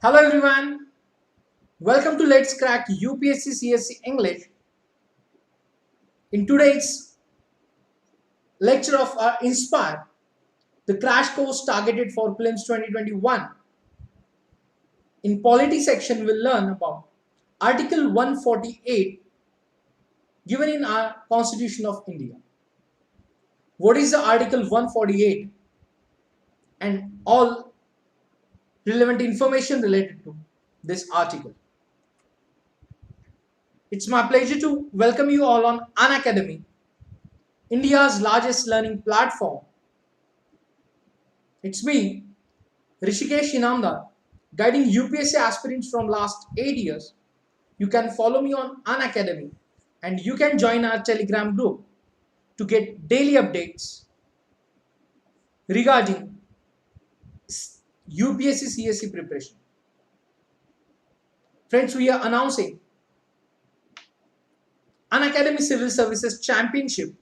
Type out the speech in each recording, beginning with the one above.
Hello everyone, welcome to Let's Crack UPSC CSE English. In today's lecture of Inspire, the crash course targeted for Prelims 2021. In Polity section, we'll learn about Article 148 given in our Constitution of India. What is the Article 148 and all relevant information related to this article. It's my pleasure to welcome you all on Unacademy, India's largest learning platform. It's me, Rushikesh Inamdar, guiding UPSC aspirants from last 8 years. You can follow me on Unacademy and you can join our Telegram group to get daily updates regarding UPSC CSE preparation. Friends, we are announcing Unacademy Civil Services Championship,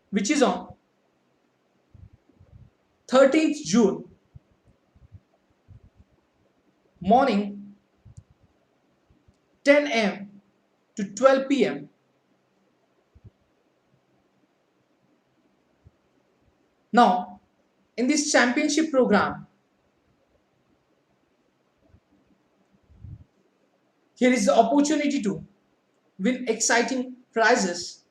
which is on 13th June morning 10 a.m. to 12 p.m. Now, in this championship program, here is the opportunity to win exciting prizes.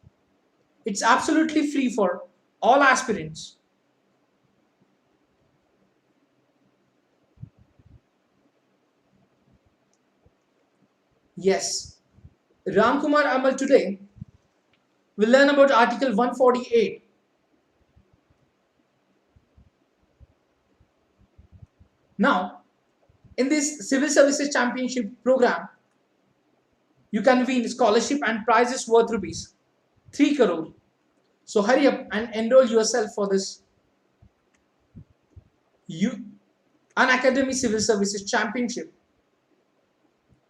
It's absolutely free for all aspirants. Yes, Ramkumar Amal today will learn about Article 148. Now, in this Civil Services Championship program, you can win scholarship and prizes worth rupees 3 crore. So hurry up and enroll yourself for this Unacademy Civil Services Championship,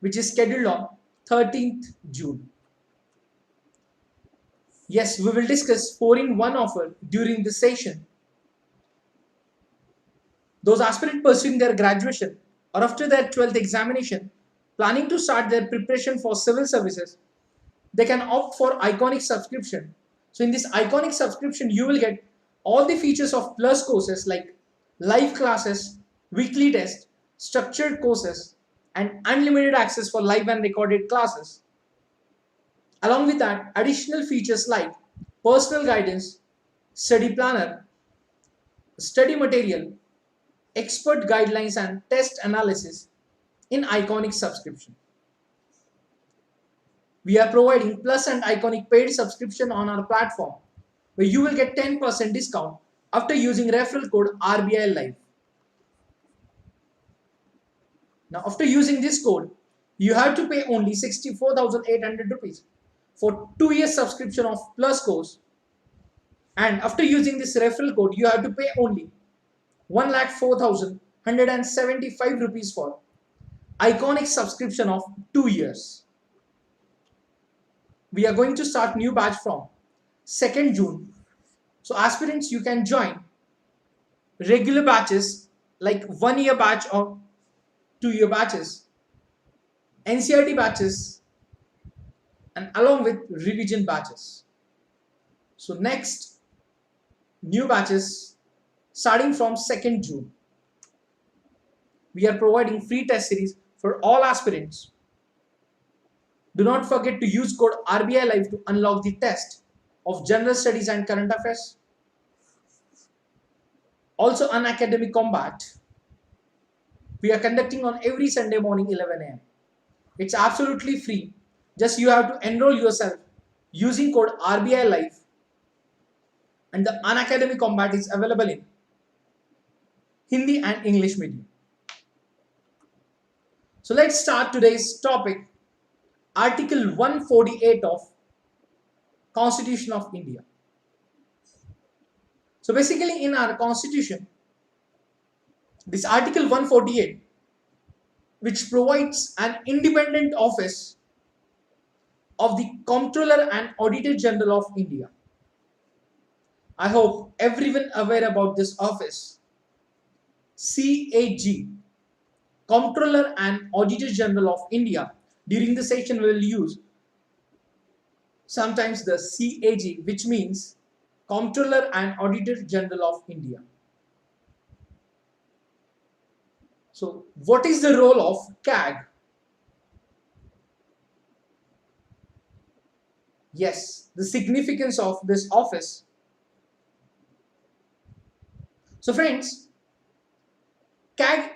which is scheduled on 13th June. Yes, we will discuss 4-in-1 offer during this session. Those aspirants pursuing their graduation or after their 12th examination planning to start their preparation for civil services, they can opt for Iconic subscription. So in this Iconic subscription, you will get all the features of plus courses like live classes, weekly tests, structured courses, and unlimited access for live and recorded classes. Along with that, additional features like personal guidance, study planner, study material, expert guidelines, and test analysis in Iconic subscription. We are providing Plus and Iconic paid subscription on our platform, where you will get 10% discount after using referral code RBI Live. Now, after using this code, you have to pay only 64,800 rupees for 2 years subscription of Plus course. And after using this referral code, you have to pay only 1,04,175 rupees for Iconic subscription of 2 years. We are going to start new batch from 2nd June. So aspirants, you can join regular batches like 1-year batch or 2-year batches, NCRT batches, and along with revision batches. So next new batches starting from 2nd June. We are providing free test series for all aspirants. Do not forget to use code RBI Live to unlock the test of General Studies and Current Affairs. Also, Unacademy Combat we are conducting on every Sunday morning 11 a.m. It's absolutely free. Just you have to enroll yourself using code RBI Live, and the Unacademy Combat is available in Hindi and English medium. So let's start today's topic, Article 148 of Constitution of India. So basically in our Constitution, this Article 148, which provides an independent office of the Comptroller and Auditor General of India. I hope everyone aware about this office. CAG, Comptroller and Auditor General of India. During the session, we will use sometimes the CAG, which means Comptroller and Auditor General of India. So, what is the role of CAG? Yes, the significance of this office. So, friends, CAG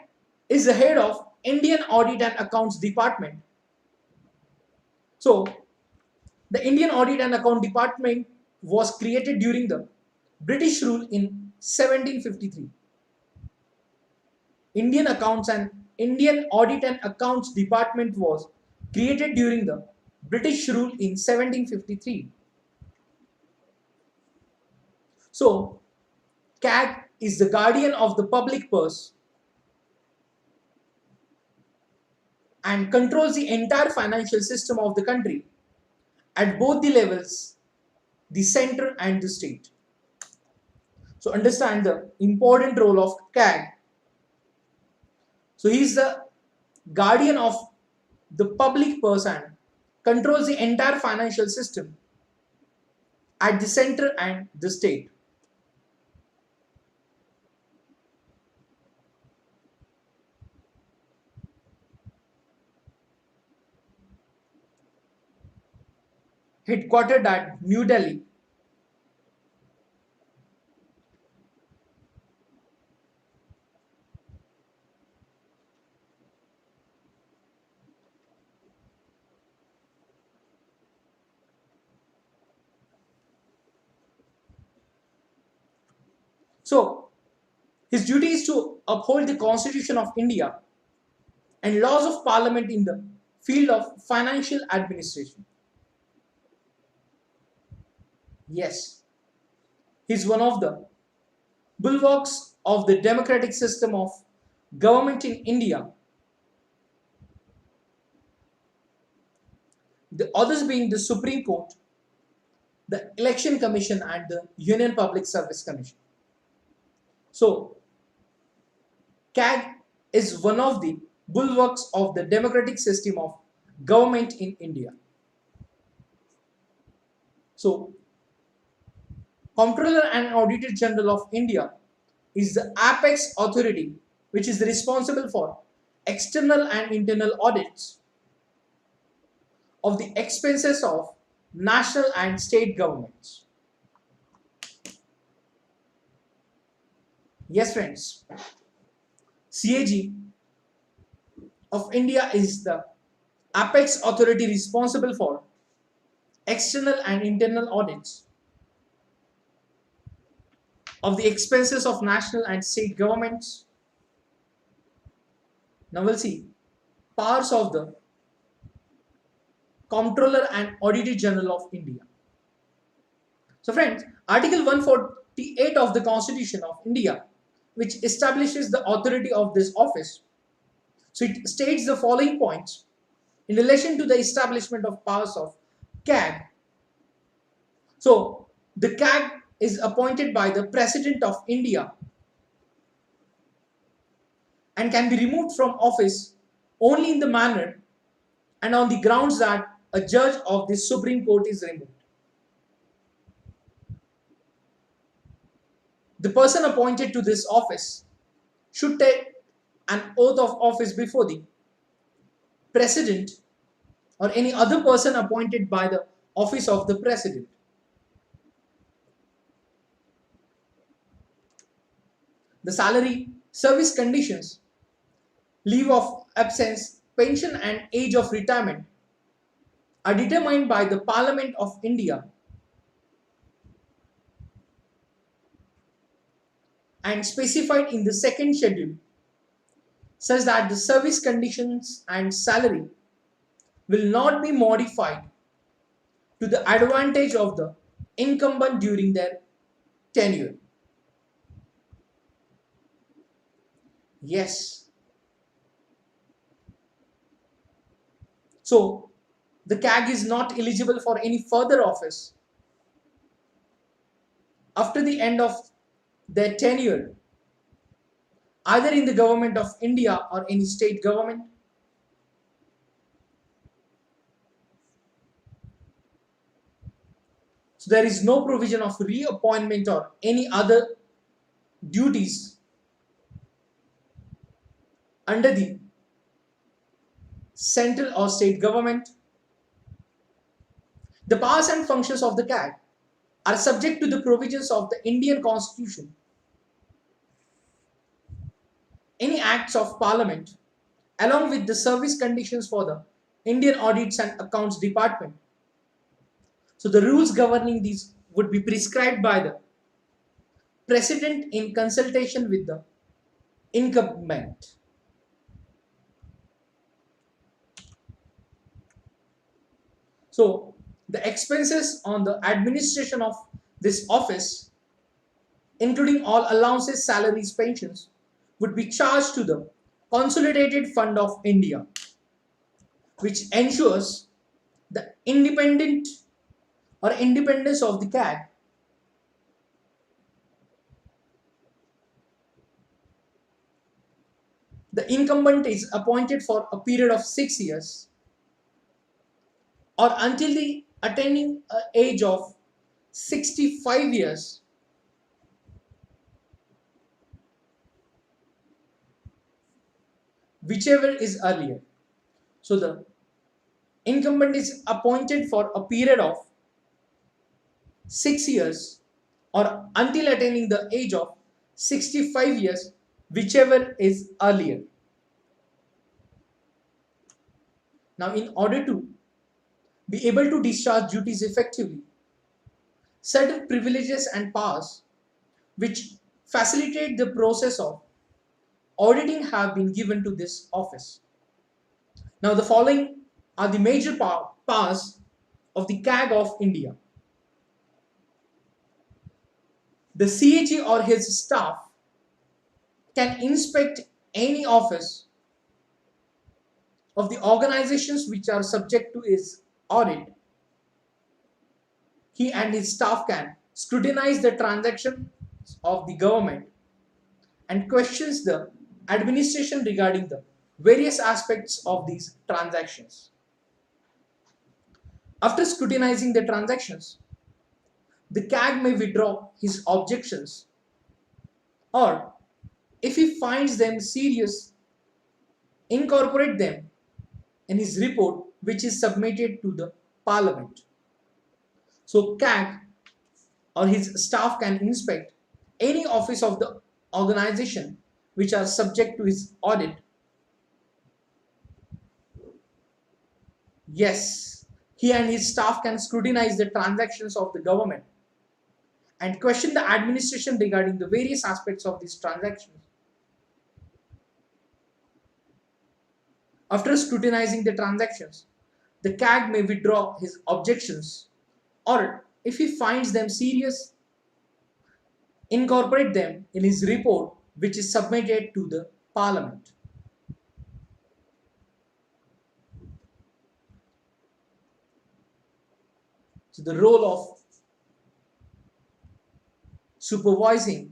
is the head of Indian Audit and Accounts Department. So, the Indian Audit and Account Department was created during the British rule in 1753. Indian Audit and Accounts Department was created during the British rule in 1753. So, CAG is the guardian of the public purse and controls the entire financial system of the country at both the levels, the center and the state. So, understand the important role of CAG. So, he is the guardian of the public purse and controls the entire financial system at the center and the state. Headquartered at New Delhi. So, his duty is to uphold the Constitution of India and laws of Parliament in the field of financial administration. Yes, he is one of the bulwarks of the democratic system of government in India. The others being the Supreme Court, the Election Commission, and the Union Public Service Commission. So, CAG is one of the bulwarks of the democratic system of government in India. So, Comptroller and Auditor General of India is the apex authority which is responsible for external and internal audits of the expenses of national and state governments. Yes, friends, CAG of India is the apex authority responsible for external and internal audits of the expenses of national and state governments. Now we'll see powers of the Comptroller and Auditor General of India. So friends, Article 148 of the Constitution of India, which establishes the authority of this office. So it states the following points in relation to the establishment of powers of CAG. So the CAG is appointed by the President of India and can be removed from office only in the manner and on the grounds that a judge of the Supreme Court is removed. The person appointed to this office should take an oath of office before the President or any other person appointed by the office of the President. The salary, service conditions, leave of absence, pension and age of retirement are determined by the Parliament of India and specified in the second schedule, such that the service conditions and salary will not be modified to the advantage of the incumbent during their tenure. Yes. So, the CAG is not eligible for any further office after the end of their tenure either in the government of India or any state government. So there is no provision of reappointment or any other duties under the central or state government. The powers and functions of the CAG are subject to the provisions of the Indian Constitution, any acts of Parliament, along with the service conditions for the Indian Audits and Accounts Department. So the rules governing these would be prescribed by the President in consultation with the incumbent. So the expenses on the administration of this office, including all allowances, salaries, pensions, would be charged to the Consolidated Fund of India, which ensures the independence of the CAG. The incumbent is appointed for a period of 6 years or until the attaining age of 65 years, whichever is earlier. So the incumbent is appointed for a period of 6 years or until attaining the age of 65 years, whichever is earlier. Now, in order to be able to discharge duties effectively, certain privileges and powers which facilitate the process of auditing have been given to this office. Now, the following are the major powers of the CAG of India. The CAG or his staff can inspect any office of the organizations which are subject to his audit. He and his staff can scrutinize the transactions of the government and questions the administration regarding the various aspects of these transactions. After scrutinizing the transactions, the CAG may withdraw his objections, or if he finds them serious, incorporate them in his report which is submitted to the Parliament. So CAG or his staff can inspect any office of the organization which are subject to his audit. Yes, he and his staff can scrutinize the transactions of the government and question the administration regarding the various aspects of these transactions. After scrutinizing the transactions, the CAG may withdraw his objections, or if he finds them serious, incorporate them in his report which is submitted to the Parliament. So the role of supervising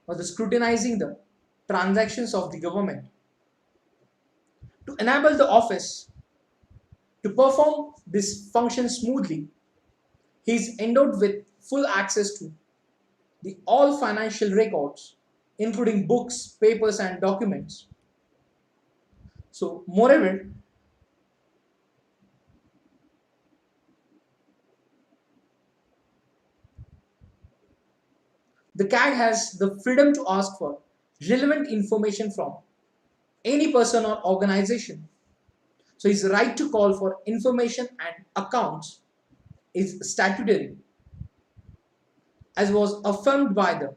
or the scrutinizing the transactions of the government. To enable the office to perform this function smoothly, he is endowed with full access to the all financial records, including books, papers, and documents. So, moreover, the CAG has the freedom to ask for relevant information from any person or organization. So his right to call for information and accounts is statutory, as was affirmed by the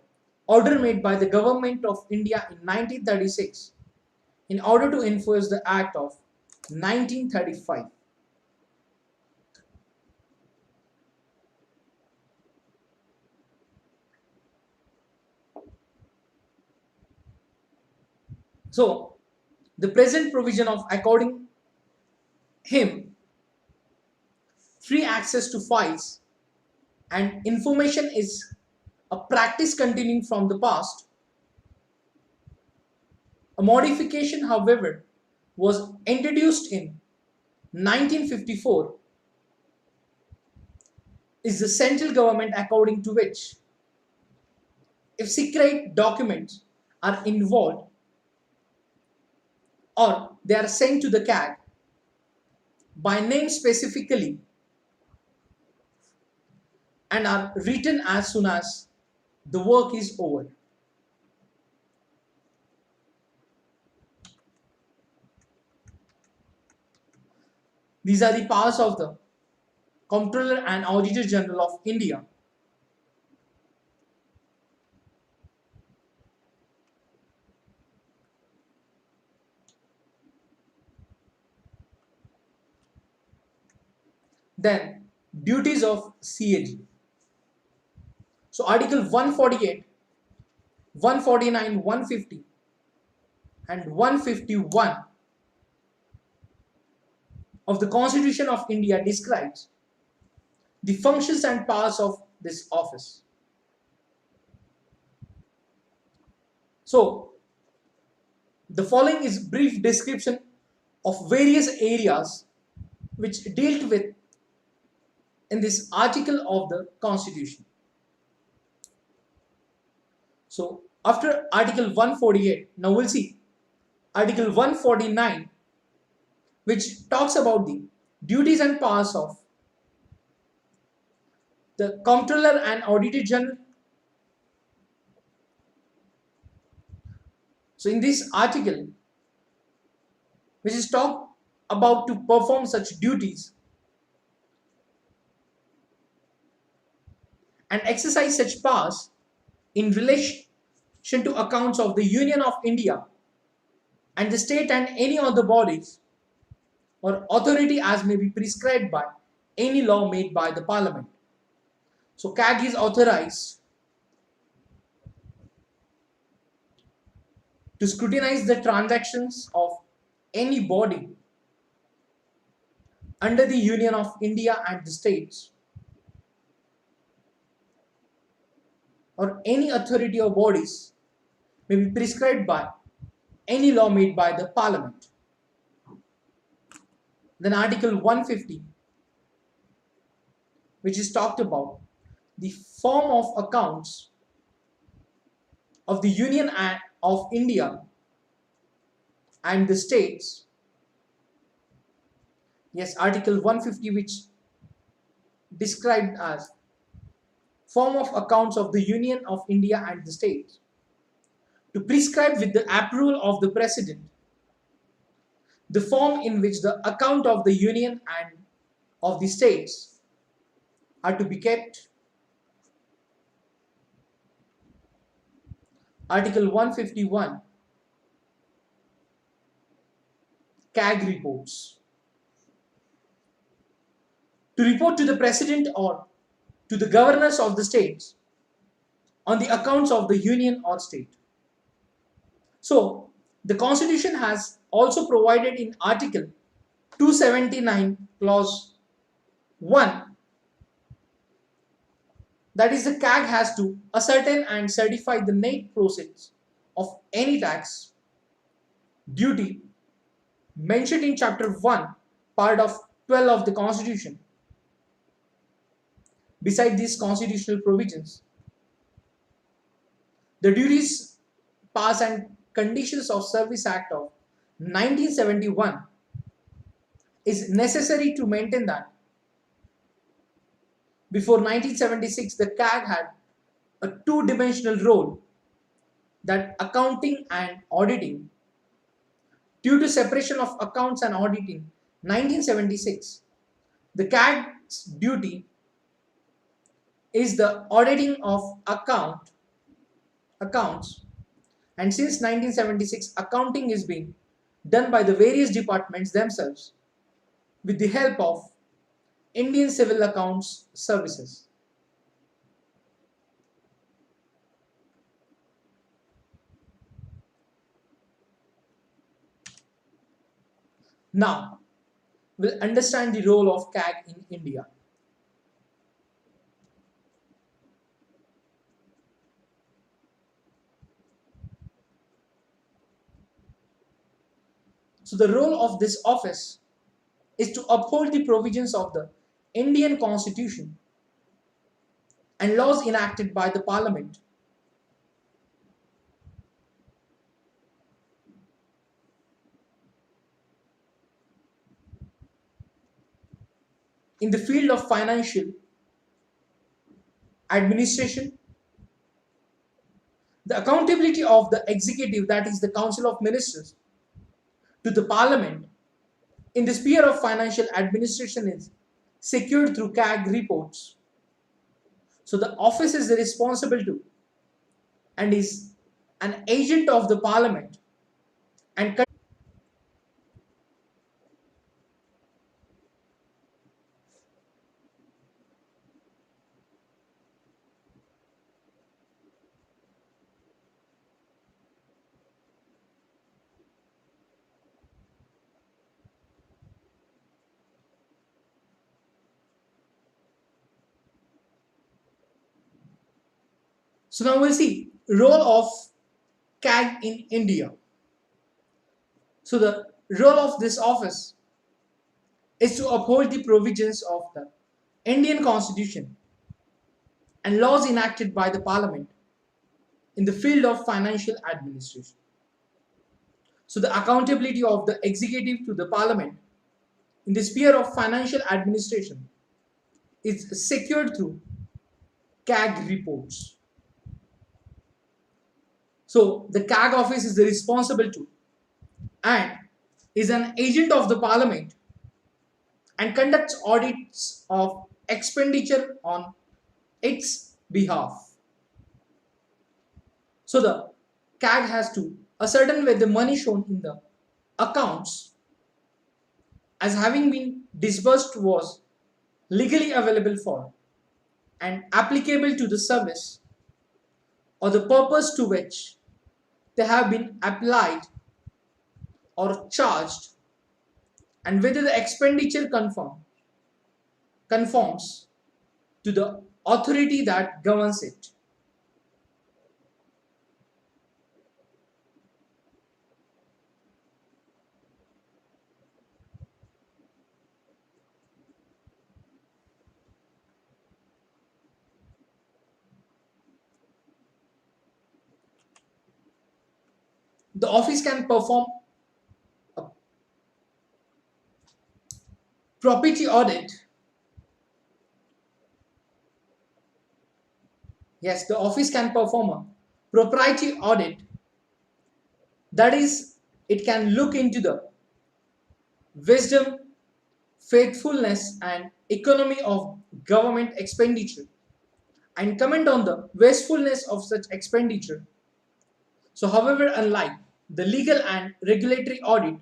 order made by the Government of India in 1936 in order to enforce the Act of 1935. So, the present provision of according him free access to files and information is a practice continuing from the past. A modification, however, was introduced in 1954 is the central government, according to which if secret documents are involved or they are sent to the CAG by name specifically and are written as soon as the work is over. These are the powers of the Comptroller and Auditor General of India. Then, duties of CAG. So, Article 148, 149, 150, and 151 of the Constitution of India describes the functions and powers of this office. So, the following is brief description of various areas which dealt with in this article of the Constitution. So, after Article 148, now we'll see Article 149, which talks about the duties and powers of the Comptroller and Auditor General. So, in this article, which is talked about to perform such duties and exercise such powers in relation to accounts of the Union of India and the state and any other bodies or authority as may be prescribed by any law made by the Parliament. So CAG is authorized to scrutinize the transactions of any body under the Union of India and the states or any authority or bodies may be prescribed by any law made by the Parliament. Then Article 150, which is talked about the form of accounts of the Union of India and the states. Yes, Article 150, which described as form of accounts of the Union of India and the states, to prescribe with the approval of the President the form in which the account of the Union and of the states are to be kept. Article 151, CAG reports. To report to the President or to the governors of the states on the accounts of the Union or state. So, the Constitution has also provided in Article 279, Clause 1, that is, the CAG has to ascertain and certify the net proceeds of any tax, duty mentioned in Chapter 1, Part of 12 of the Constitution. Beside these constitutional provisions, the Duties, Powers and Conditions of Service Act of 1971 is necessary to maintain that before 1976 the CAG had a two-dimensional role, that accounting and auditing. Due to separation of accounts and auditing 1976, the CAG's duty is the auditing of accounts, and since 1976 accounting is being done by the various departments themselves with the help of Indian Civil Accounts Services. Now, we'll understand the role of CAG in India. So the role of this office is to uphold the provisions of the Indian Constitution and laws enacted by the Parliament. In the field of financial administration, the accountability of the executive, that is the Council of Ministers, to the Parliament in the sphere of financial administration is secured through CAG reports. So the office is responsible to and is an agent of the Parliament and so now we'll see role of CAG in India. So the role of this office is to uphold the provisions of the Indian Constitution and laws enacted by the Parliament in the field of financial administration. So the accountability of the executive to the Parliament in the sphere of financial administration is secured through CAG reports. So the CAG office is responsible to and is an agent of the Parliament and conducts audits of expenditure on its behalf. So the CAG has to ascertain whether the money shown in the accounts as having been disbursed was legally available for and applicable to the service or the purpose to which they have been applied or charged, and whether the expenditure conforms to the authority that governs it. The office can perform a property audit. Yes, the office can perform a propriety audit. That is, it can look into the wisdom, faithfulness, and economy of government expenditure and comment on the wastefulness of such expenditure. So, however, unlike the legal and regulatory audit,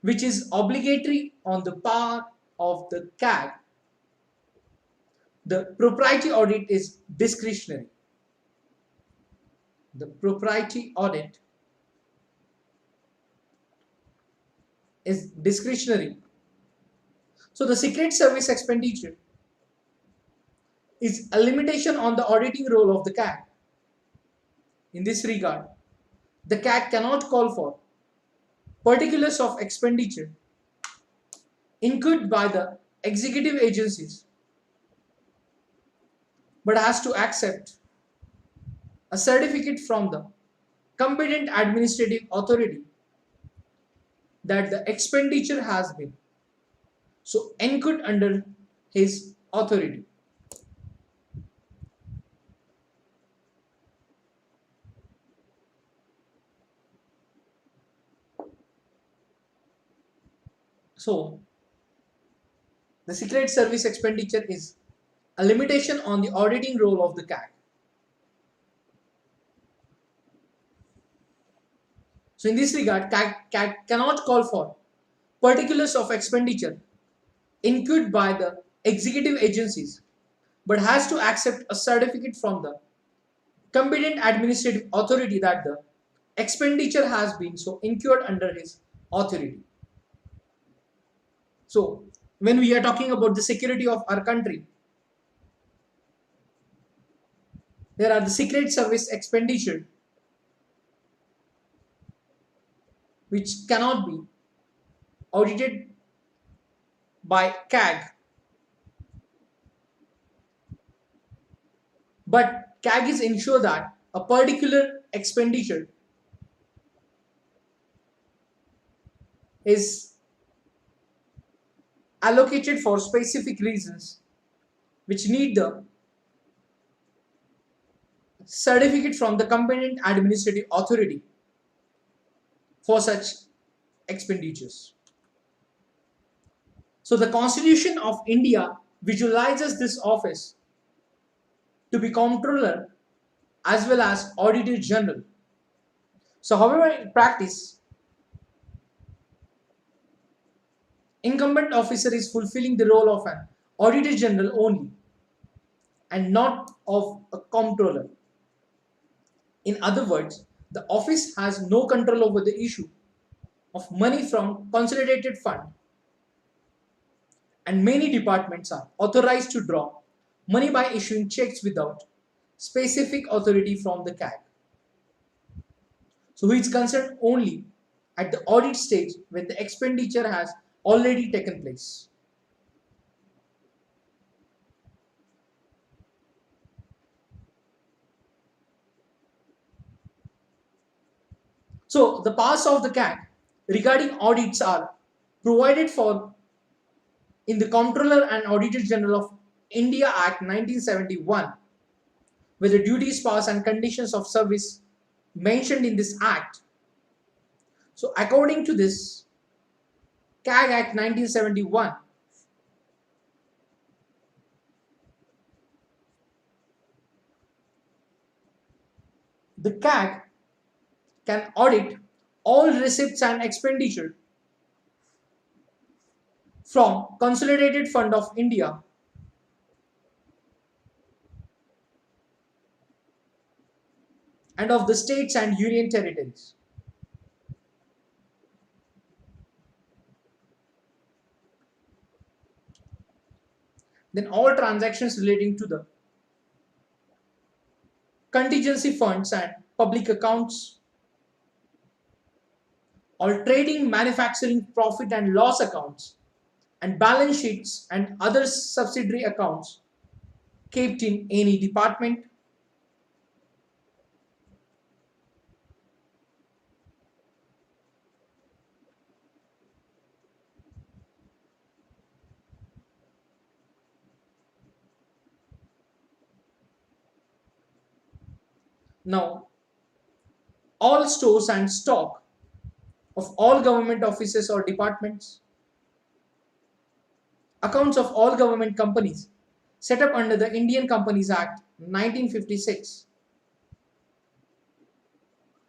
which is obligatory on the part of the CAG, the propriety audit is discretionary. The propriety audit is discretionary. So the Secret Service expenditure is a limitation on the auditing role of the CAG. In this regard, the CAG cannot call for particulars of expenditure incurred by the executive agencies, but has to accept a certificate from the competent administrative authority that the expenditure has been so incurred under his authority. So the Secret Service expenditure is a limitation on the auditing role of the CAG. So in this regard, CAG cannot call for particulars of expenditure incurred by the executive agencies, but has to accept a certificate from the competent administrative authority that the expenditure has been so incurred under his authority. So when we are talking about the security of our country, there are the Secret Service expenditure which cannot be audited by CAG, but CAG is ensure that a particular expenditure is allocated for specific reasons which need the certificate from the competent administrative authority for such expenditures. So the Constitution of India visualizes this office to be Comptroller as well as Auditor General. So however, in practice, incumbent officer is fulfilling the role of an Auditor General only and not of a Comptroller. In other words, the office has no control over the issue of money from consolidated fund, and many departments are authorized to draw money by issuing checks without specific authority from the CAG. So it's concerned only at the audit stage when the expenditure has already taken place. So the powers of the CAG regarding audits are provided for in the Comptroller and Auditor General of India Act 1971, where the duties, powers and conditions of service mentioned in this act. So according to this CAG Act 1971, the CAG can audit all receipts and expenditure from Consolidated Fund of India and of the states and union territories. Then all transactions relating to the contingency funds and public accounts, all trading, manufacturing, profit and loss accounts, and balance sheets and other subsidiary accounts kept in any department, now all stores and stock of all government offices or departments, accounts of all government companies set up under the Indian Companies Act 1956,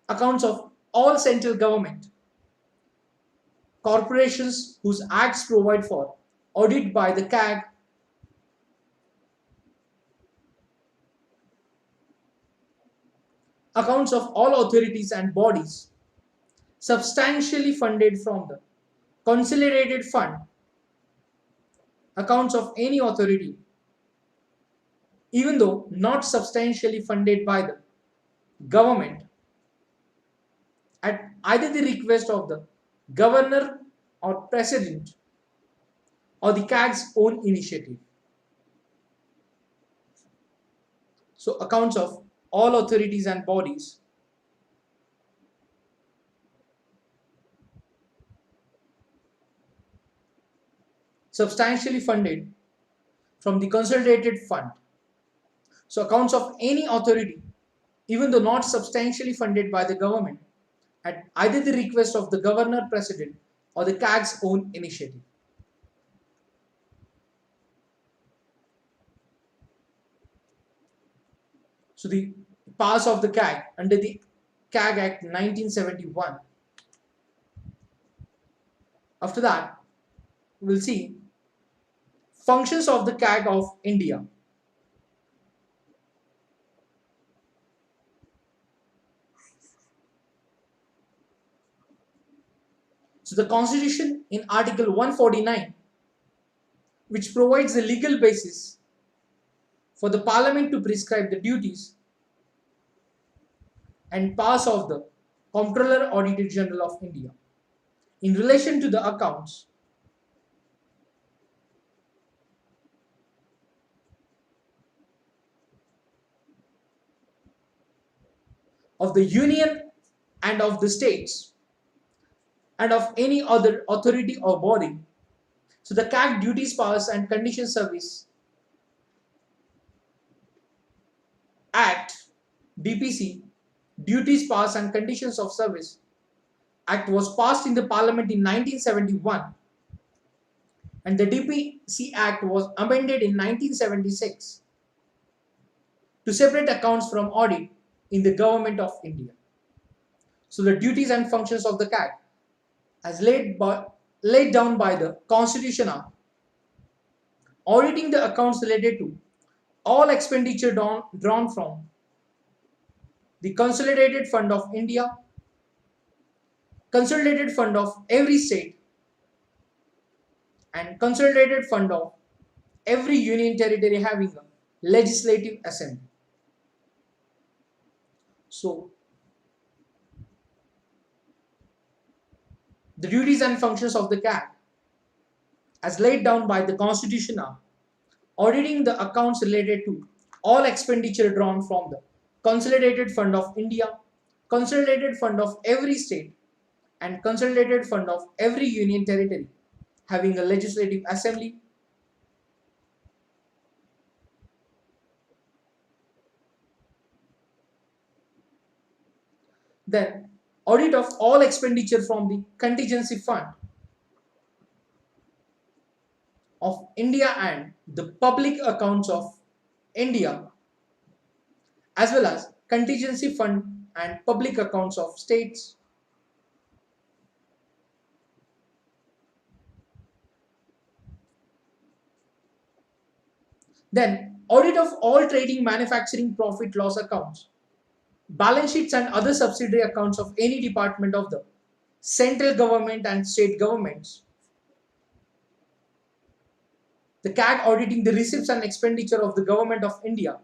accounts of all central government corporations whose acts provide for audit by the CAG, accounts of all authorities and bodies substantially funded from the consolidated fund, accounts of any authority even though not substantially funded by the government at either the request of the governor or president or the CAG's own initiative. So accounts of all authorities and bodies substantially funded from the consolidated fund. So accounts of any authority, even though not substantially funded by the government, at either the request of the governor, president, or the CAG's own initiative. So the powers of the CAG under the CAG Act 1971. After that, we'll see functions of the CAG of India. So the Constitution in Article 149, which provides the legal basis for the Parliament to prescribe the duties and powers of the Comptroller Auditor General of India, in relation to the accounts of the union and of the states and of any other authority or body. So the CAC duties, powers and conditions service Act, DPC, duties, powers and conditions of service Act was passed in the Parliament in 1971 and the DPC Act was amended in 1976 to separate accounts from audit in the Government of India. So the duties and functions of the CAC as laid down by the Constitution are auditing the accounts related to all expenditure drawn from the Consolidated Fund of India, Consolidated Fund of every state, and Consolidated Fund of every union territory having a legislative assembly. So, the duties and functions of the CAC as laid down by the Constitution are auditing the accounts related to all expenditure drawn from the Consolidated Fund of India, Consolidated Fund of every state, and Consolidated Fund of every union territory having a legislative assembly. Then audit of all expenditure from the contingency fund of India and the public accounts of India, as well as contingency fund and public accounts of states. Then audit of all trading, manufacturing, profit loss accounts, balance sheets and other subsidiary accounts of any department of the central government and state governments. The CAG auditing the receipts and expenditure of the government of India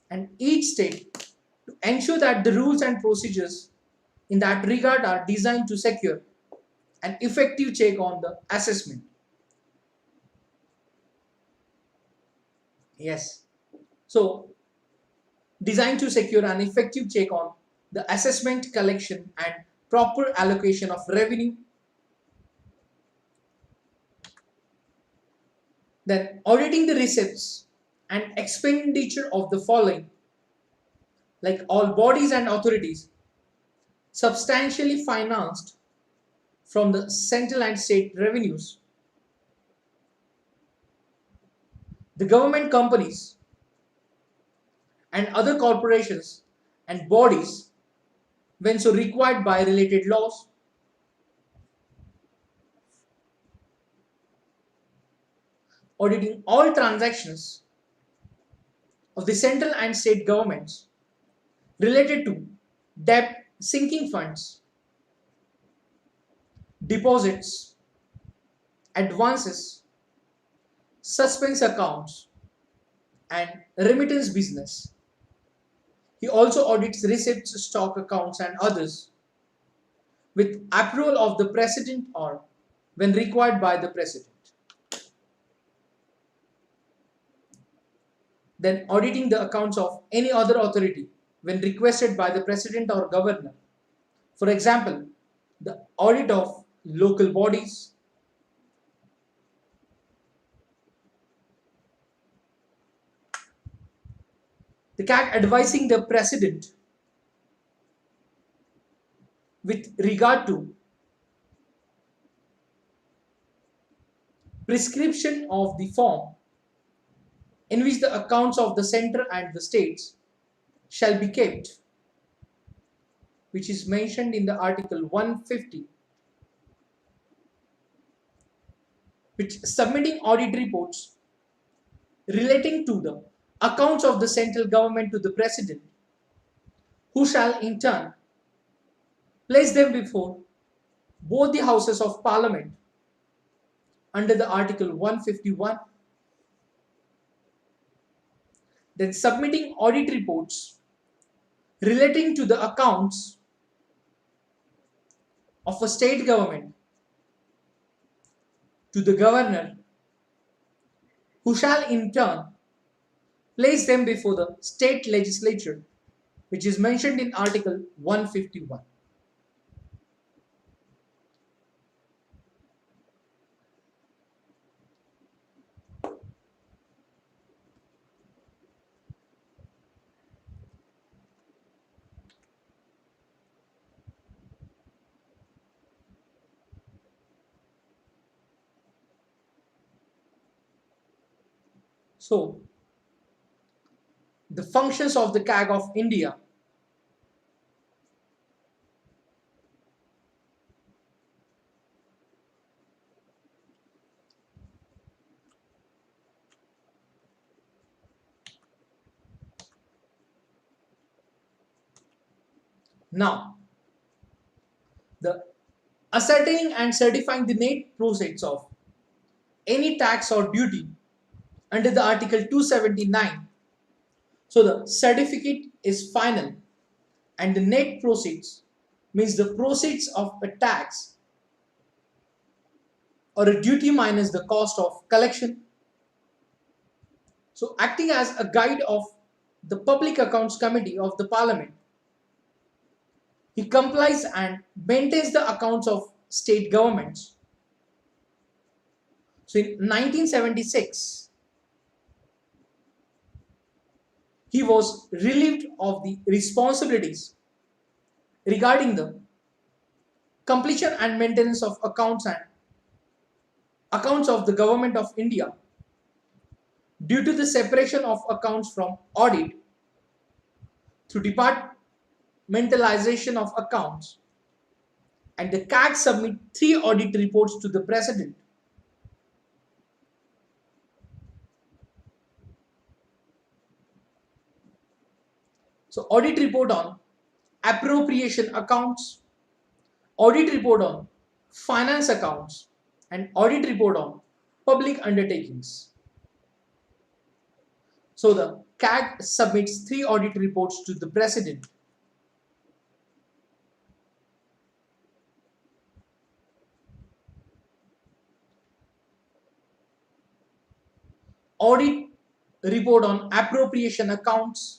and each state to ensure that the rules and procedures in that regard are designed to secure an effective check on the assessment. Yes. So, designed to secure an effective check on the assessment, collection and proper allocation of revenue. Then auditing the receipts and expenditure of the following, like all bodies and authorities substantially financed from the central and state revenues, the government companies and other corporations and bodies when so required by related laws, auditing all transactions of the central and state governments related to debt sinking funds, deposits, advances, suspense accounts, and remittance business. He also audits receipts, stock accounts, and others with approval of the President or when required by the President. Then auditing the accounts of any other authority when requested by the President or Governor. For example, the audit of local bodies, the CAG advising the President with regard to prescription of the form in which the accounts of the center and the states shall be kept, which is mentioned in the article 150, which submitting audit reports relating to the accounts of the central government to the President, who shall in turn place them before both the houses of Parliament under the article 151. Then submitting audit reports relating to the accounts of a state government to the governor, who shall in turn place them before the state legislature, which is mentioned in Article 151. So, the functions of the CAG of India. Now, the ascertaining and certifying the net proceeds of any tax or duty under the Article 279. So the certificate is final, and the net proceeds means the proceeds of a tax or a duty minus the cost of collection. So acting as a guide of the Public Accounts Committee of the Parliament, he complies and maintains the accounts of state governments. So in 1976, he was relieved of the responsibilities regarding the completion and maintenance of accounts and accounts of the Government of India due to the separation of accounts from audit through departmentalization of accounts, and the CAG submit 3 audit reports to the President. So audit report on appropriation accounts, audit report on finance accounts, and audit report on public undertakings. So the CAG submits 3 audit reports to the President. Audit report on appropriation accounts,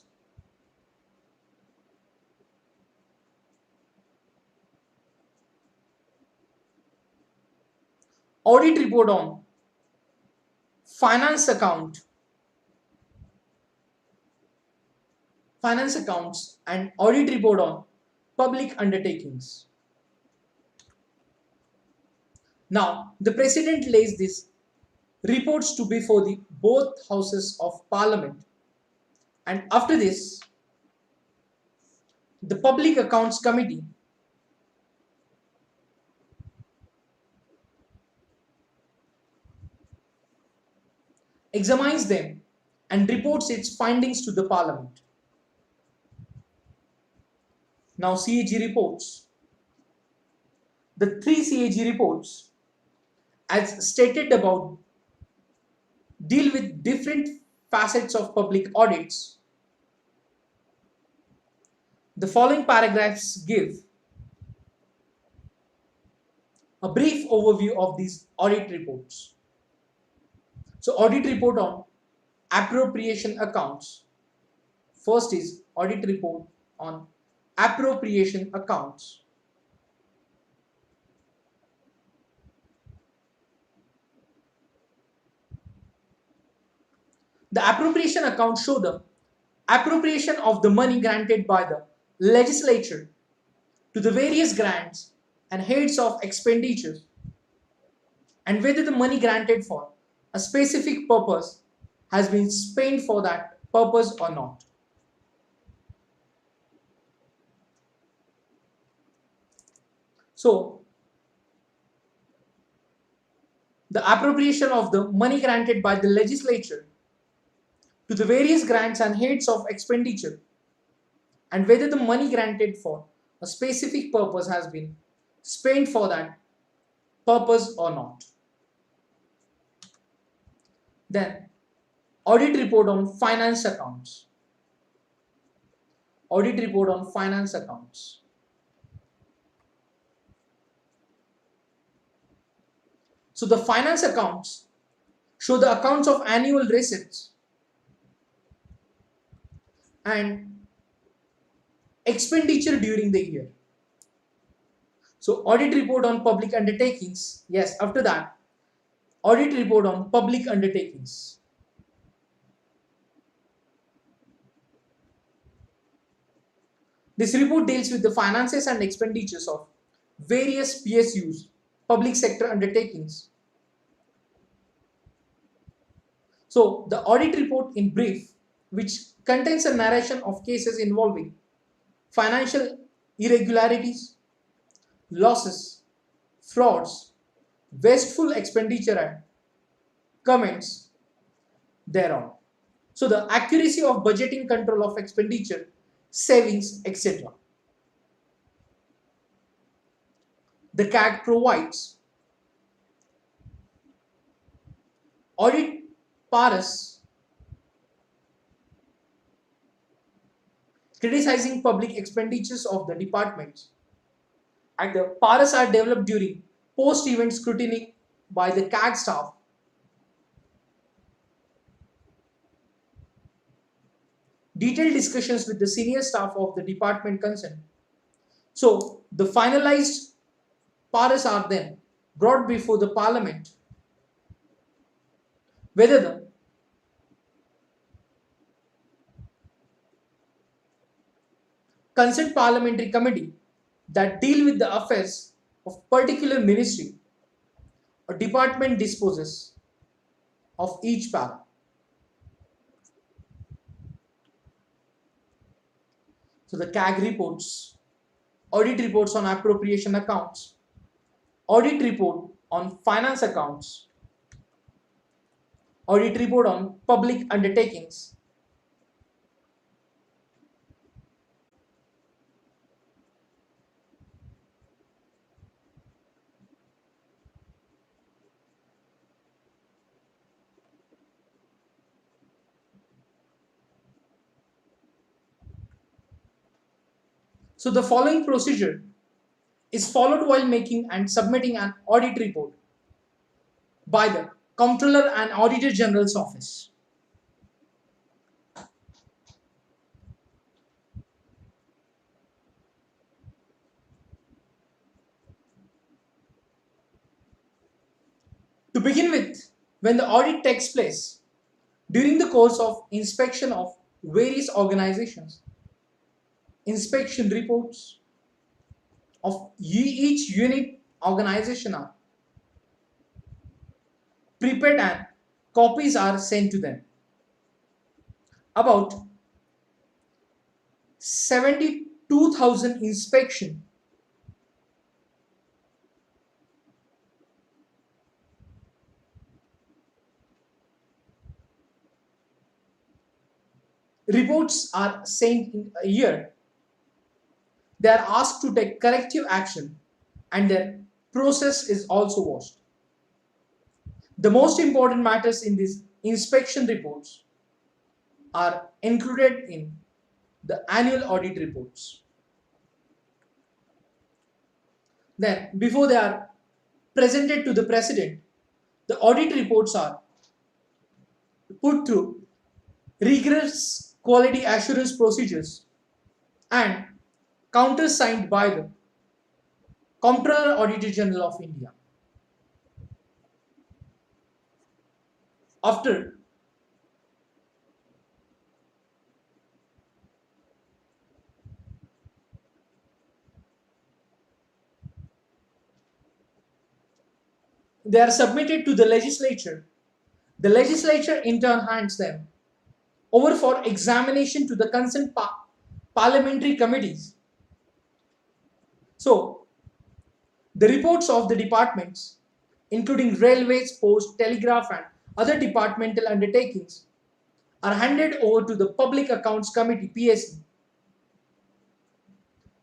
audit report on finance accounts, and audit report on public undertakings. Now, the President lays these reports to before the both houses of Parliament, and after this, the Public Accounts Committee examines them and reports its findings to the Parliament. Now, CAG reports. The 3 CAG reports, as stated above, deal with different facets of public audits. The following paragraphs give a brief overview of these audit reports. So, audit report on appropriation accounts. First is audit report on appropriation accounts. The appropriation accounts show the appropriation of the money granted by the legislature to the various grants and heads of expenditure, and whether the money granted for a specific purpose has been spent for that purpose or not. So, the appropriation of the money granted by the legislature to the various grants and heads of expenditure, and whether the money granted for a specific purpose has been spent for that purpose or not. Then, audit report on finance accounts. Audit report on finance accounts. So the finance accounts show the accounts of annual receipts and expenditure during the year. So audit report on public undertakings. Yes, after that, audit report on public undertakings. This report deals with the finances and expenditures of various PSUs, public sector undertakings. So the audit report in brief, which contains a narration of cases involving financial irregularities, losses, frauds, wasteful expenditure and comments thereon. So the accuracy of budgeting, control of expenditure, savings, etc. The CAG provides audit paras criticizing public expenditures of the departments, and the paras are developed during post-event scrutiny by the CAG staff. Detailed discussions with the senior staff of the department concerned. So the finalized paras are then brought before the parliament, whether the concerned parliamentary committee that deal with the affairs of particular ministry or department disposes of each para. So the CAG reports, audit reports on appropriation accounts, audit report on finance accounts, audit report on public undertakings. So the following procedure is followed while making and submitting an audit report by the Comptroller and Auditor General's office. To begin with, when the audit takes place, during the course of inspection of various organizations, inspection reports of each unit organization are prepared and copies are sent to them. About 72,000 inspection reports are sent in a year. They are asked to take corrective action and their process is also watched. The most important matters in these inspection reports are included in the annual audit reports. Then, before they are presented to the president, the audit reports are put through rigorous quality assurance procedures and countersigned by the Comptroller Auditor General of India. After they are submitted to the legislature in turn hands them over for examination to the concerned parliamentary committees. So, the reports of the departments, including railways, post, telegraph, and other departmental undertakings, are handed over to the Public Accounts Committee (PSC).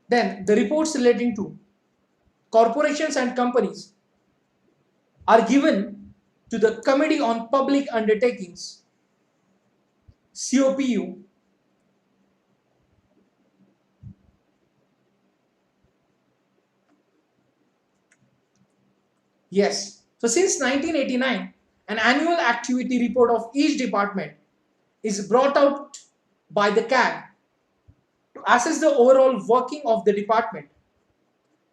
Then, the reports relating to corporations and companies are given to the Committee on Public Undertakings (COPU). Yes, So since 1989, an annual activity report of each department is brought out by the CAG to assess the overall working of the department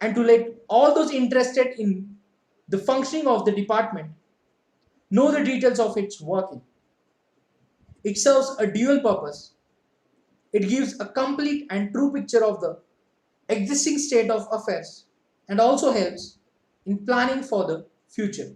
and to let all those interested in the functioning of the department know the details of its working. It serves a dual purpose. It gives a complete and true picture of the existing state of affairs and also helps in planning for the future.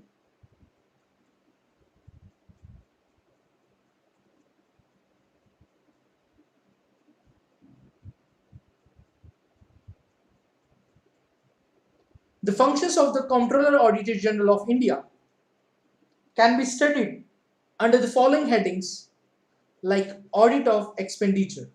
The functions of the Comptroller Auditor General of India can be studied under the following headings like Audit of Expenditure.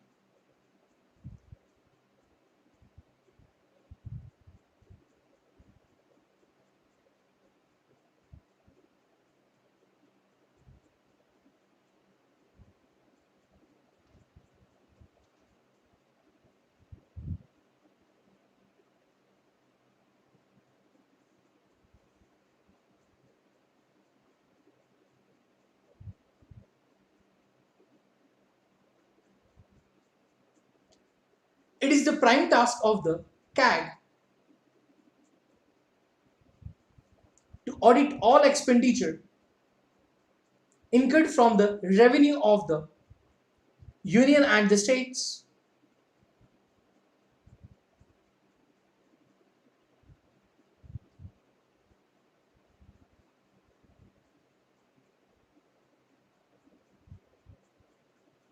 It is the prime task of the CAG to audit all expenditure incurred from the revenue of the union and the states.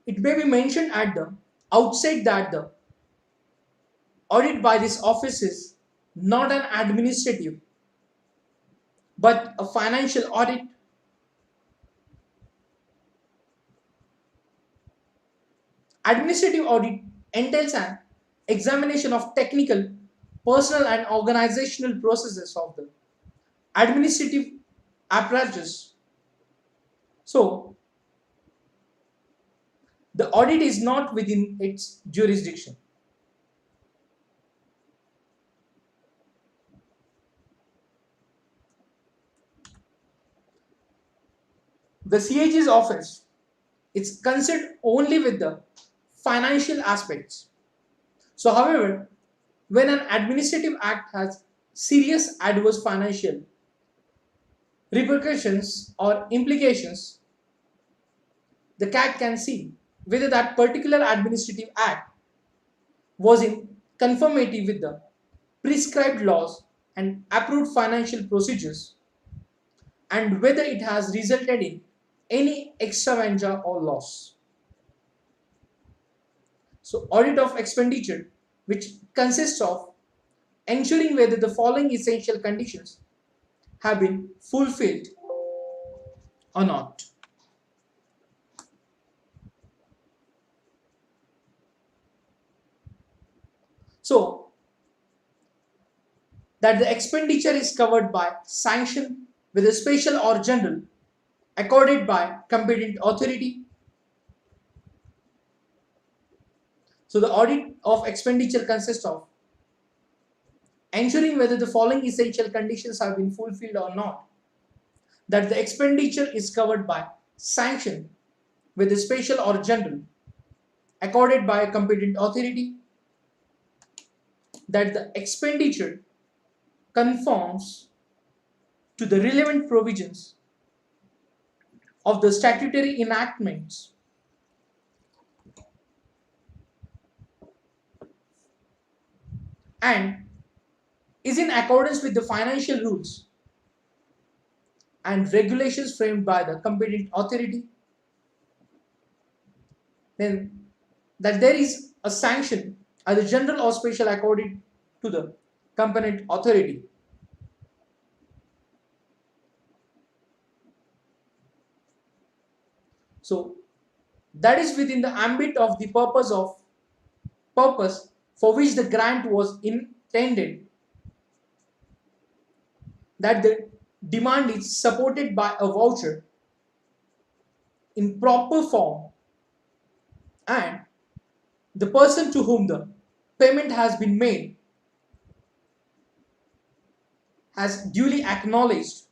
It may be mentioned at the outset that the audit by this office is not an administrative but a financial audit. Administrative audit entails an examination of technical, personal, and organizational processes of the administrative apparatus. So, the audit is not within its jurisdiction. The CAG's office is concerned only with the financial aspects. So, however, when an administrative act has serious adverse financial repercussions or implications, the CAG can see whether that particular administrative act was in conformity with the prescribed laws and approved financial procedures and whether it has resulted in any extravaganza or loss. So, audit of expenditure, which consists of ensuring whether the following essential conditions have been fulfilled or not. So, that the expenditure is covered by sanction with a special or general accorded by competent authority. So, the audit of expenditure consists of ensuring whether the following essential conditions have been fulfilled or not. That the expenditure is covered by sanction with a special or general accorded by a competent authority. That the expenditure conforms to the relevant provisions of the statutory enactments and is in accordance with the financial rules and regulations framed by the competent authority. Then that there is a sanction either general or special according to the competent authority. So that is within the ambit of the purpose for which the grant was intended, that the demand is supported by a voucher in proper form and the person to whom the payment has been made has duly acknowledged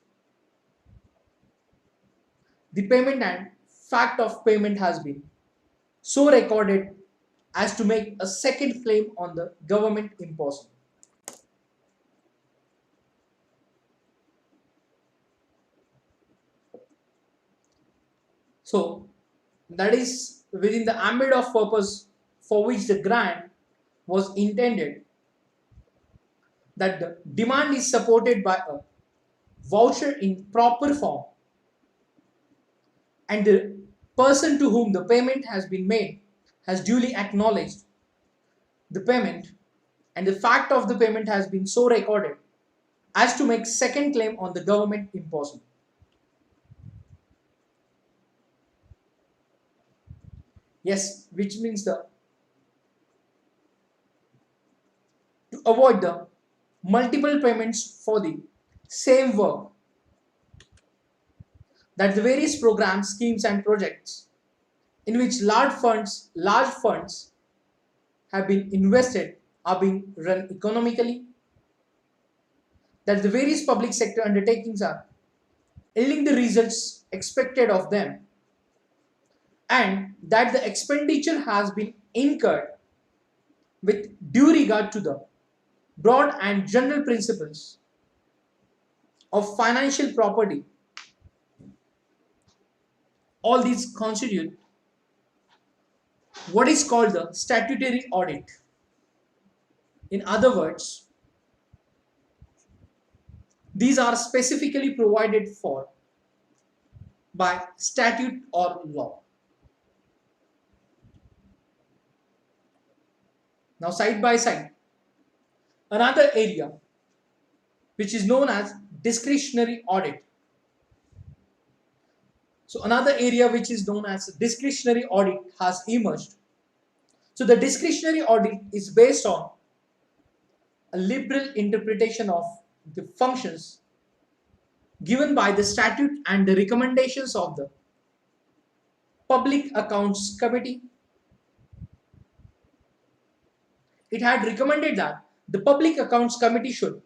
the payment and fact of payment has been so recorded as to make a second claim on the government impossible. So that is within the ambit of purpose for which the grant was intended, that the demand is supported by a voucher in proper form and the person to whom the payment has been made has duly acknowledged the payment and the fact of the payment has been so recorded as to make second claim on the government impossible. Yes, which means the to avoid the multiple payments for the same work, that the various programs, schemes and projects in which large funds have been invested are being run economically, that the various public sector undertakings are yielding the results expected of them, and that the expenditure has been incurred with due regard to the broad and general principles of financial property. All these constitute what is called the statutory audit. In other words, these are specifically provided for by statute or law. Now, side by side, another area which is known as discretionary audit. So, another area which is known as discretionary audit has emerged. So, the discretionary audit is based on a liberal interpretation of the functions given by the statute and the recommendations of the Public Accounts Committee. It had recommended that the Public Accounts Committee should,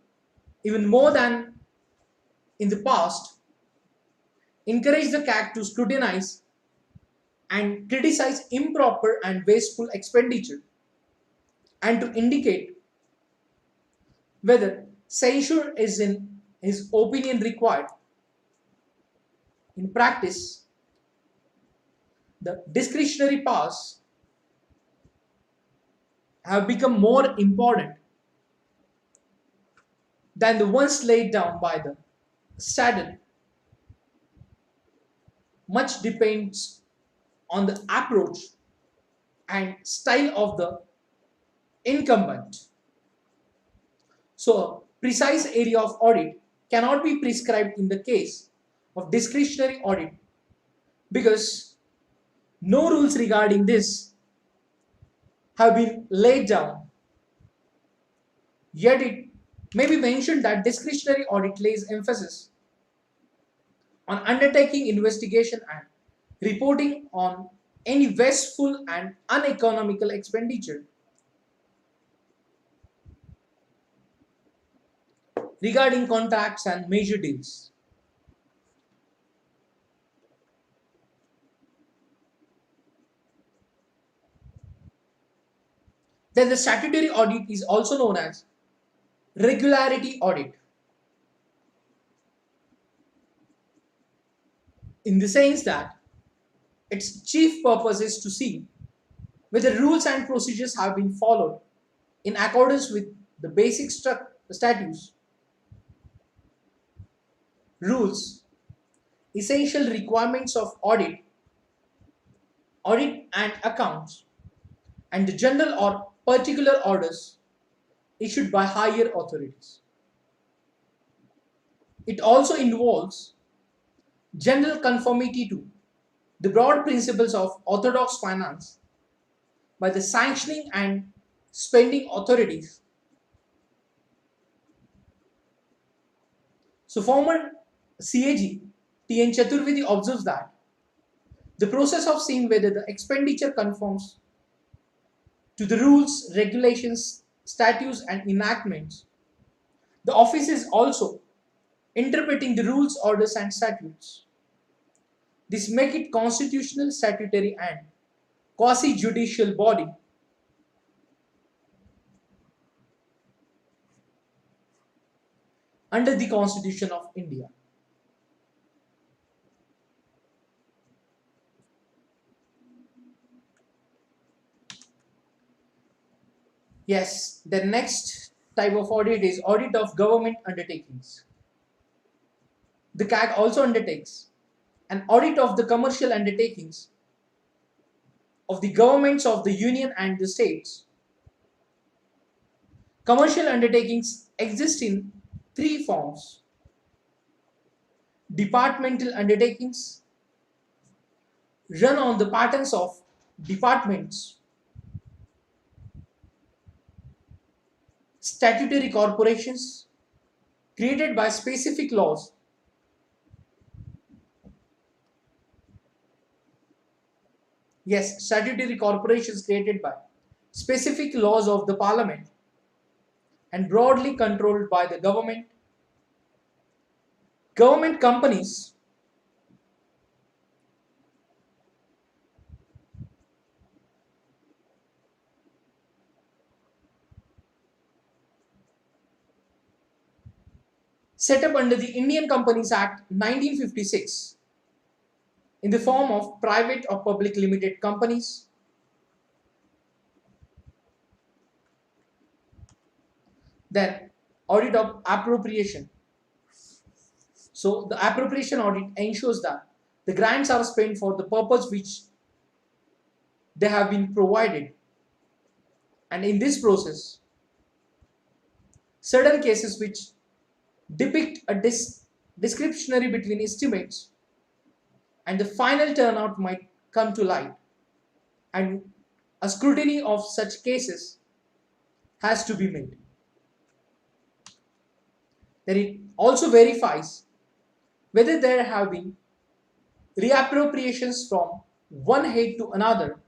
even more than in the past, encourage the CAC to scrutinize and criticize improper and wasteful expenditure and to indicate whether censure is in his opinion required. In practice, the discretionary powers have become more important than the ones laid down by the statute. Much depends on the approach and style of the incumbent. So, a precise area of audit cannot be prescribed in the case of discretionary audit because no rules regarding this have been laid down. Yet, it may be mentioned that discretionary audit lays emphasis on undertaking investigation and reporting on any wasteful and uneconomical expenditure regarding contracts and major deals. Then the statutory audit is also known as regularity audit, in the sense that its chief purpose is to see whether rules and procedures have been followed in accordance with the basic statutes, rules, essential requirements of audit and accounts, and the general or particular orders issued by higher authorities. It also involves general conformity to the broad principles of orthodox finance by the sanctioning and spending authorities. So, former CAG T.N. Chaturvedi observes that the process of seeing whether the expenditure conforms to the rules, regulations, statutes, and enactments, the office is also interpreting the rules, orders, and statutes. This make it constitutional, statutory and quasi-judicial body under the Constitution of India. Yes, the next type of audit is audit of government undertakings. The CAG also undertakes an audit of the commercial undertakings of the governments of the union and the states. Commercial undertakings exist in three forms: departmental undertakings, run on the patterns of departments; statutory corporations, created by specific laws; yes, statutory corporations created by specific laws of the parliament and broadly controlled by the government. Government companies set up under the Indian Companies Act 1956 in the form of private or public limited companies. Then audit of appropriation. So the appropriation audit ensures that the grants are spent for the purpose which they have been provided, and in this process certain cases which depict a discrepancy between estimates and the final turnout might come to light, and a scrutiny of such cases has to be made. Then it also verifies whether there have been reappropriations from one head to another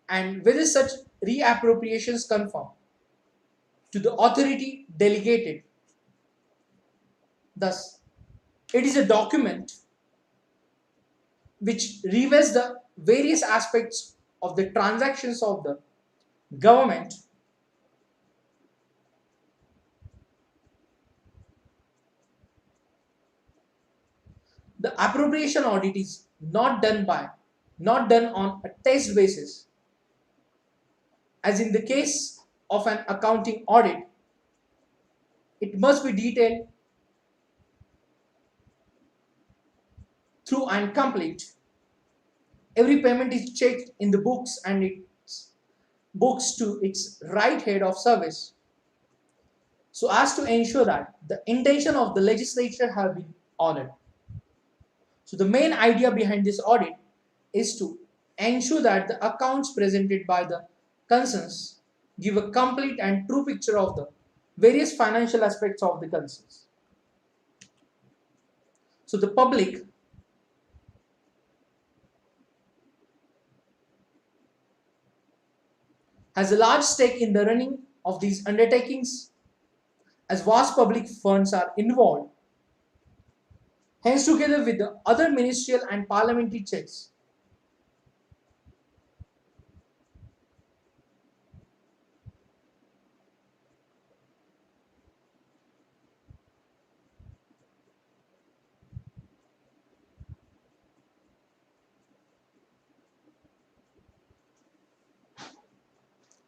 and whether such reappropriations conform to the authority delegated. Thus, it is a document which reveals the various aspects of the transactions of the government the appropriation audit is not done on a test basis. As in the case of an accounting audit, it must be detailed through and complete. Every payment is checked in the books and its books to its right head of service, so as to ensure that the intention of the legislature have been honored. So the main idea behind this audit is to ensure that the accounts presented by the concerns give a complete and true picture of the various financial aspects of the concerns. So the public has a large stake in the running of these undertakings as vast public funds are involved. Hence, together with the other ministerial and parliamentary checks,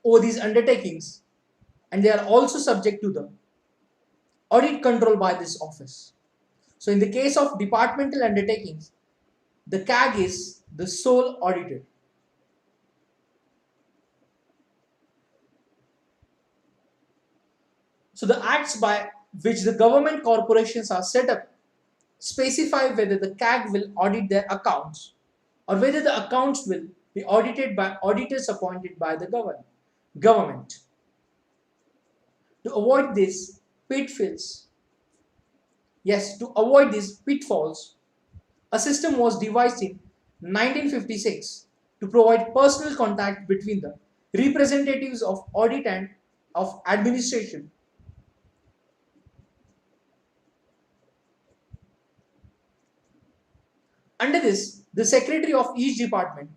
over these undertakings, and they are also subject to the audit control by this office. So in the case of departmental undertakings, the CAG is the sole auditor. So the acts by which the government corporations are set up specify whether the CAG will audit their accounts or whether the accounts will be audited by auditors appointed by the government. To avoid these pitfalls, a system was devised in 1956 to provide personal contact between the representatives of audit and of administration. Under this, the secretary of each department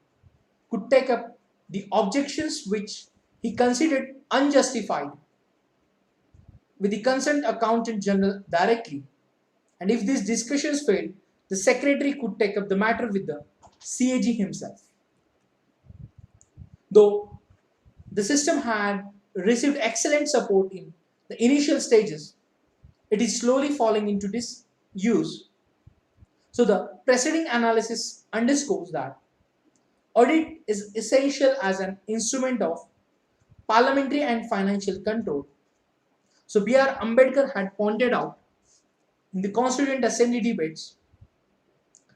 could take up the objections which he considered unjustified with the concerned accountant general directly, and if these discussions failed, the secretary could take up the matter with the CAG himself. Though the system had received excellent support in the initial stages, it is slowly falling into disuse. So the preceding analysis underscores that audit is essential as an instrument of parliamentary and financial control. So B.R. Ambedkar had pointed out in the Constituent Assembly debates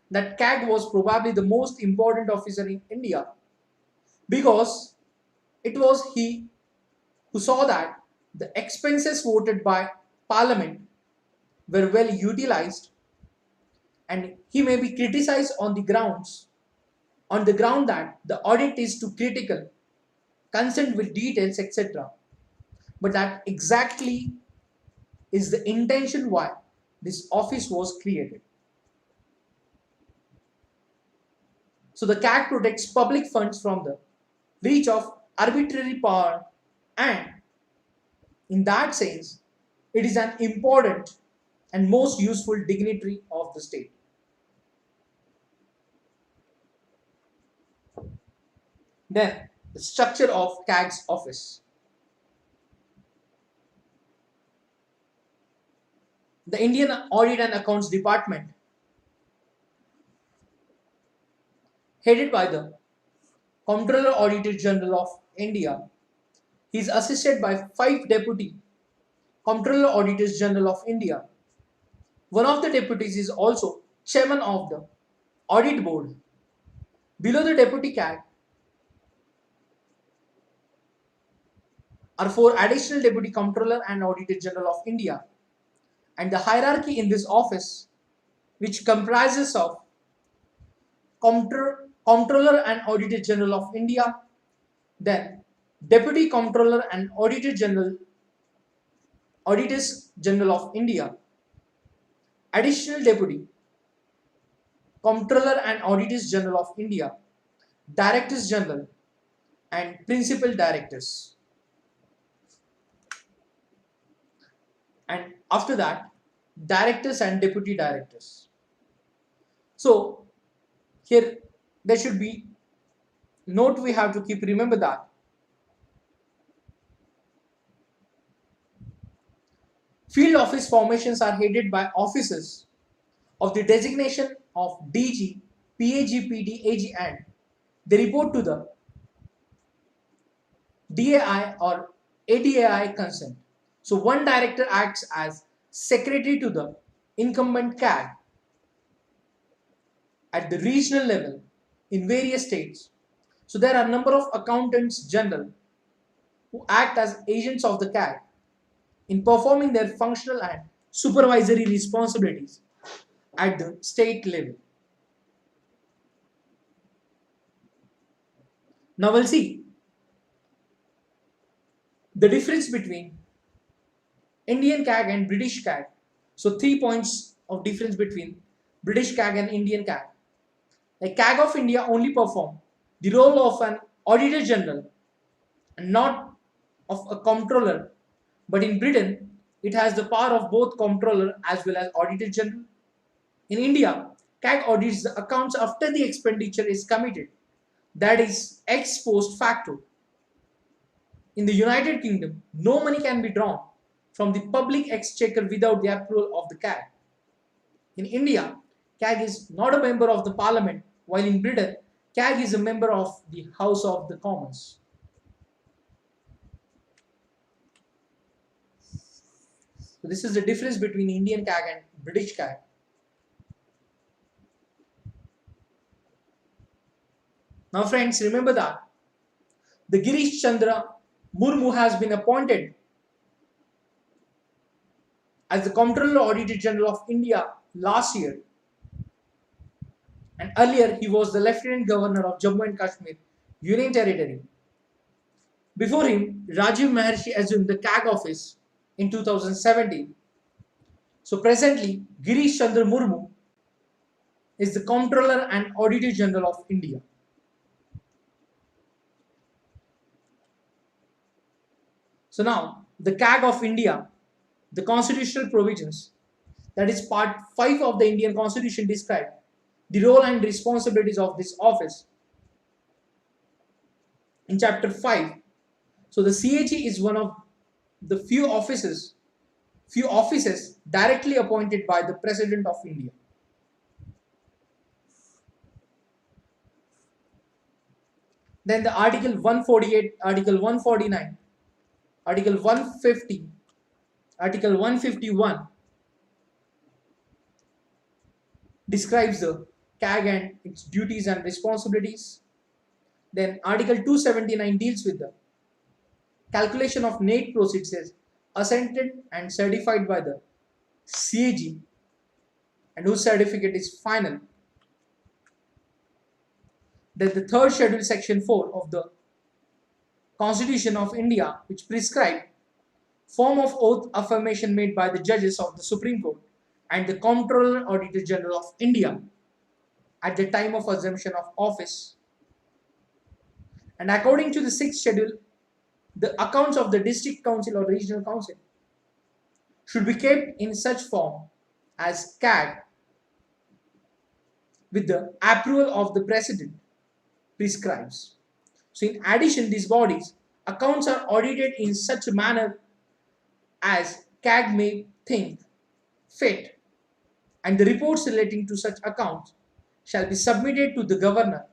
that CAG was probably the most important officer in India because it was he who saw that the expenses voted by Parliament were well utilized, and he may be criticized on the ground that the audit is too critical, concerned with details, etc. But that exactly is the intention why this office was created. So the CAG protects public funds from the reach of arbitrary power, and in that sense, it is an important and most useful dignitary of the state. Then, the structure of CAG's office. The Indian Audit and Accounts Department, headed by the Comptroller Auditor General of India, he is assisted by 5 Deputy Comptroller Auditors General of India. One of the deputies is also chairman of the Audit Board. Below the Deputy CAG are 4 additional Deputy Comptroller and Auditor General of India, and the hierarchy in this office, which comprises of Comptroller and Auditor General of India, then Deputy Comptroller and Auditors General of India, Additional Deputy Comptroller and Auditors General of India, Directors General, and Principal Directors. And after that, Directors and Deputy Directors. So here there should be note we have to keep. Remember that field office formations are headed by officers of the designation of DG, PAG, PD, AG, and they report to the DAI or ADAI consent. So one director acts as secretary to the incumbent CAG at the regional level in various states. So there are a number of accountants general who act as agents of the CAG in performing their functional and supervisory responsibilities at the state level. Now we'll see the difference between Indian CAG and British CAG. So 3 points of difference between British CAG and Indian CAG. The CAG of India only perform the role of an Auditor General and not of a Comptroller, but in Britain it has the power of both Comptroller as well as Auditor General. In India, CAG audits the accounts after the expenditure is committed, that is ex post facto. In the United Kingdom, no money can be drawn from the public exchequer without the approval of the CAG. In India, CAG is not a member of the Parliament, while in Britain, CAG is a member of the House of the Commons. So this is the difference between Indian CAG and British CAG. Now friends, remember that the Girish Chandra Murmu has been appointed as the Comptroller Auditor General of India last year, and earlier he was the Lieutenant Governor of Jammu and Kashmir Union Territory. Before him, Rajiv Maharshi assumed the CAG office in 2017. So presently, Girish Chandra Murmu is the Comptroller and Auditor General of India. So now, the CAG of India, the constitutional provisions, that is part 5 of the Indian Constitution, describe the role and responsibilities of this office. In chapter 5, so the CAG is one of the few offices directly appointed by the President of India. Then the Article 148, Article 149, Article 150, Article 151 describes the CAG and its duties and responsibilities. Then Article 279 deals with the calculation of net proceeds as assented and certified by the CAG and whose certificate is final. Then the third schedule, section 4 of the Constitution of India, which prescribes form of oath affirmation made by the judges of the Supreme Court and the Comptroller Auditor General of India at the time of assumption of office. And according to the sixth schedule, the accounts of the district council or regional council should be kept in such form as CAG with the approval of the President prescribes. So in addition, these bodies accounts are audited in such a manner as CAG may think fit, and the reports relating to such accounts shall be submitted to the governor,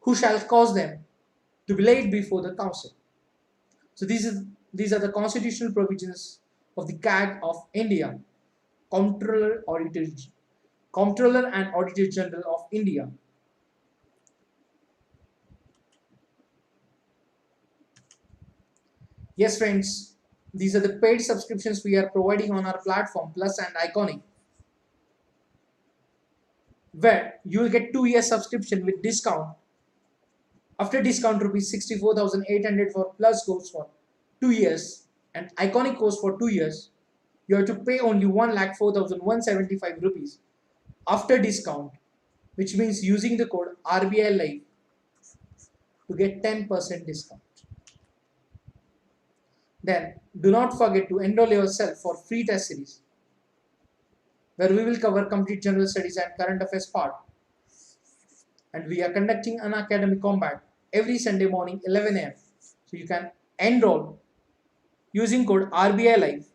who shall cause them to be laid before the council. So these are the constitutional provisions of the CAG of India, Comptroller and Auditor General of India. Yes, friends, these are the paid subscriptions we are providing on our platform, Plus and Iconic, where you will get 2 years subscription with discount. After discount, rupees 64,800 for Plus course for 2 years and Iconic course for 2 years. You have to pay only 1,04,175 rupees after discount, which means using the code RBI Live to get 10% discount. Then do not forget to enroll yourself for free test series, where we will cover complete general studies and current affairs part. And we are conducting Unacademy Combat every Sunday morning 11 AM. So you can enroll using code RBI Live.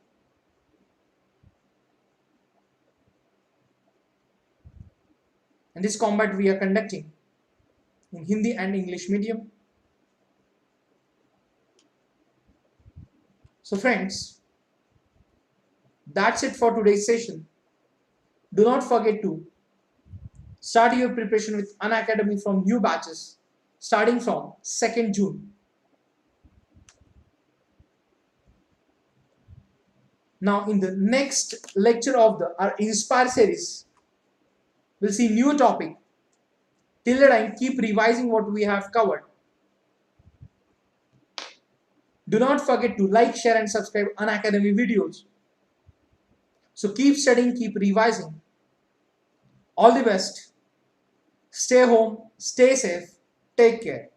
And this combat we are conducting in Hindi and English medium. So friends, that's it for today's session. Do not forget to start your preparation with Unacademy from new batches starting from 2nd June. Now in the next lecture of our Inspire series, we'll see new topic. Till the time, keep revising what we have covered. Do not forget to like, share and subscribe Unacademy videos. So keep studying, keep revising. All the best. Stay home, stay safe, take care.